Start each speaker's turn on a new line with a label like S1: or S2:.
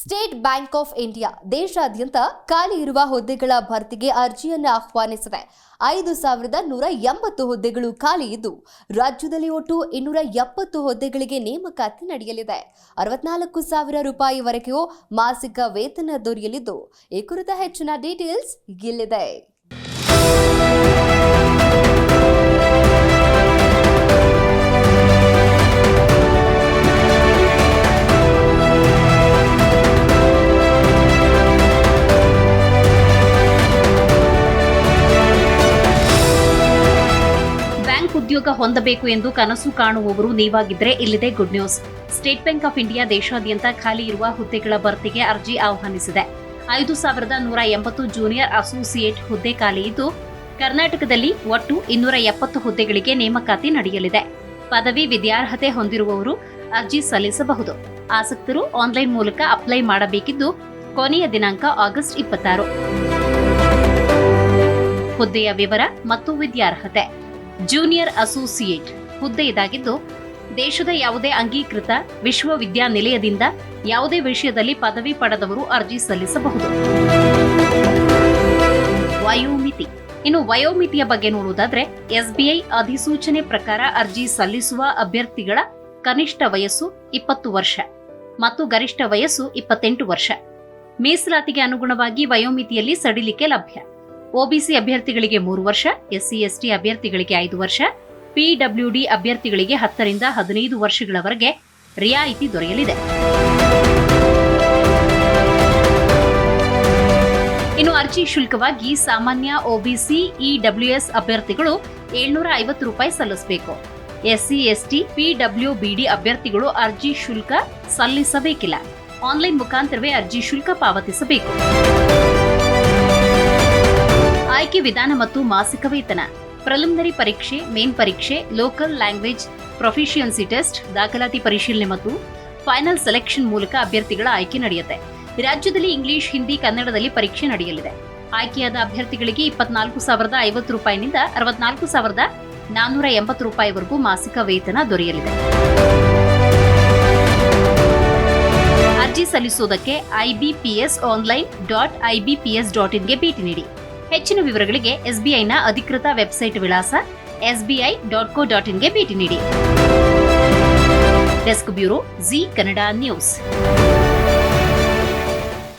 S1: State bank of India ದೇಶಾದ್ಯಂತ ಖಾಲಿ ಇರುವ ಹುದ್ದೆಗಳ ಭರ್ತಿಗೆ ಅರ್ಜಿಯನ್ನು ಆಹ್ವಾನಿಸಿದೆ. 5,180 ಹುದ್ದೆಗಳು ಖಾಲಿ ಇದ್ದು, ರಾಜ್ಯದಲ್ಲಿ ಒಟ್ಟು 270 ಹುದ್ದೆಗಳಿಗೆ ನೇಮಕಾತಿ ನಡೆಯಲಿದೆ. 64,000 ರೂಪಾಯಿವರೆಗೂ ಮಾಸಿಕ ವೇತನ ದೊರೆಯಲಿದ್ದು, ಈ ಕುರಿತ ಹೆಚ್ಚಿನ ಡೀಟೇಲ್ಸ್ ಇಲ್ಲಿದೆ.
S2: ಉದ್ಯೋಗ ಹೊಂದಬೇಕು ಎಂದು ಕನಸು ಕಾಣುವವರು ನೀವಾಗಿದ್ರೆ ಇಲ್ಲಿದೆ good news. State bank of India ದೇಶಾದ್ಯಂತ ಖಾಲಿ ಇರುವ ಹುದ್ದೆಗಳ ಭರ್ತಿಗೆ ಅರ್ಜಿ ಆಹ್ವಾನಿಸಿದೆ. 5,180 ಜೂನಿಯರ್ ಅಸೋಸಿಯೇಟ್ ಹುದ್ದೆ ಖಾಲಿ ಇದ್ದು, ಕರ್ನಾಟಕದಲ್ಲಿ ಒಟ್ಟು 270 ಹುದ್ದೆಗಳಿಗೆ ನೇಮಕಾತಿ ನಡೆಯಲಿದೆ. ಪದವಿ ವಿದ್ಯಾರ್ಹತೆ ಹೊಂದಿರುವವರು ಅರ್ಜಿ ಸಲ್ಲಿಸಬಹುದು. ಆಸಕ್ತರು ಆನ್ಲೈನ್ ಮೂಲಕ ಅಪ್ಲೈ ಮಾಡಬೇಕಿದ್ದು, ಕೊನೆಯ ದಿನಾಂಕ ಆಗಸ್ಟ್ 26. ಹುದ್ದೆಯ ವಿವರ ಮತ್ತು ವಿದ್ಯಾರ್ಹತೆ. ಜೂನಿಯರ್ ಅಸೋಸಿಯೇಟ್ ಹುದ್ದೆ ಇದಾಗಿದ್ದು, ದೇಶದ ಯಾವುದೇ ಅಂಗೀಕೃತ ವಿಶ್ವವಿದ್ಯಾನಿಲಯದಿಂದ ಯಾವುದೇ ವಿಷಯದಲ್ಲಿ ಪದವಿ ಪಡೆದವರು ಅರ್ಜಿ ಸಲ್ಲಿಸಬಹುದು. ವಯೋಮಿತಿ. ಇನ್ನು ವಯೋಮಿತಿಯ ಬಗ್ಗೆ ನೋಡುವುದಾದ್ರೆ, ಎಸ್ಬಿಐ ಅಧಿಸೂಚನೆ ಪ್ರಕಾರ ಅರ್ಜಿ ಸಲ್ಲಿಸುವ ಅಭ್ಯರ್ಥಿಗಳ ಕನಿಷ್ಠ ವಯಸ್ಸು 20 ವರ್ಷ ಮತ್ತು ಗರಿಷ್ಠ ವಯಸ್ಸು 28 ವರ್ಷ. ಮೀಸಲಾತಿಗೆ ಅನುಗುಣವಾಗಿ ವಯೋಮಿತಿಯಲ್ಲಿ ಸಡಿಲಿಕೆ ಲಭ್ಯ. ಒಬಿಸಿ ಅಭ್ಯರ್ಥಿಗಳಿಗೆ 3 ವರ್ಷ, ಎಸ್ಸಿ ಎಸ್ಟಿ ಅಭ್ಯರ್ಥಿಗಳಿಗೆ 5 ವರ್ಷ, ಪಿಡಬ್ಲ್ಯೂಡಿ ಅಭ್ಯರ್ಥಿಗಳಿಗೆ 10 ರಿಂದ 15 ವರ್ಷಗಳವರೆಗೆ ರಿಯಾಯಿತಿ ದೊರೆಯಲಿದೆ. ಇನ್ನು ಅರ್ಜಿ ಶುಲ್ಕವಾಗಿ ಸಾಮಾನ್ಯ ಒಬಿಸಿ ಇಡಬ್ಲ್ಯೂಎಸ್ ಅಭ್ಯರ್ಥಿಗಳು 750 ರೂಪಾಯಿ ಸಲ್ಲಿಸಬೇಕು. ಎಸ್ಸಿ ಎಸ್ಟಿ ಪಿಡಬ್ಲ್ಯೂಬಿಡಿ ಅಭ್ಯರ್ಥಿಗಳು ಅರ್ಜಿ ಶುಲ್ಕ ಸಲ್ಲಿಸಬೇಕಿಲ್ಲ. ಆನ್ಲೈನ್ ಮುಖಾಂತರವೇ ಅರ್ಜಿ ಶುಲ್ಕ ಪಾವತಿಸಬೇಕು. ಆಯ್ಕೆ ವಿಧಾನ ಮತ್ತು ಮಾಸಿಕ ವೇತನ. ಪ್ರಿಲಿಮಿನರಿ ಪರೀಕ್ಷೆ, ಮೇನ್ ಪರೀಕ್ಷೆ, ಲೋಕಲ್ ಲ್ಯಾಂಗ್ವೇಜ್ ಪ್ರೊಫಿಷಿಯನ್ಸಿ ಟೆಸ್ಟ್, ದಾಖಲಾತಿ ಪರಿಶೀಲನೆ ಮತ್ತು ಫೈನಲ್ ಸೆಲೆಕ್ಷನ್ ಮೂಲಕ ಅಭ್ಯರ್ಥಿಗಳ ಆಯ್ಕೆ ನಡೆಯುತ್ತೆ. ರಾಜ್ಯದಲ್ಲಿ ಇಂಗ್ಲಿಷ್, ಹಿಂದಿ, ಕನ್ನಡದಲ್ಲಿ ಪರೀಕ್ಷೆ ನಡೆಯಲಿದೆ. ಆಯ್ಕೆಯಾದ ಅಭ್ಯರ್ಥಿಗಳಿಗೆ 24,050 ರೂಪಾಯಿನಿಂದ 64,480 ರೂಪಾಯಿವರೆಗೂ ಮಾಸಿಕ ವೇತನ ದೊರೆಯಲಿದೆ. ಅರ್ಜಿ ಸಲ್ಲಿಸುವುದಕ್ಕೆ ibpsonline.ibps.in ಗೆ ಭೇಟಿ ನೀಡಿ. ಹೆಚ್ಚಿನ ವಿವರಗಳಿಗೆ ಎಸ್ಬಿಐನ ಅಧಿಕೃತ ವೆಬ್ಸೈಟ್ ವಿಳಾಸ sbi.co.in ಗೆ ಭೇಟಿ ನೀಡಿ. Desk bureau, G Kannada news.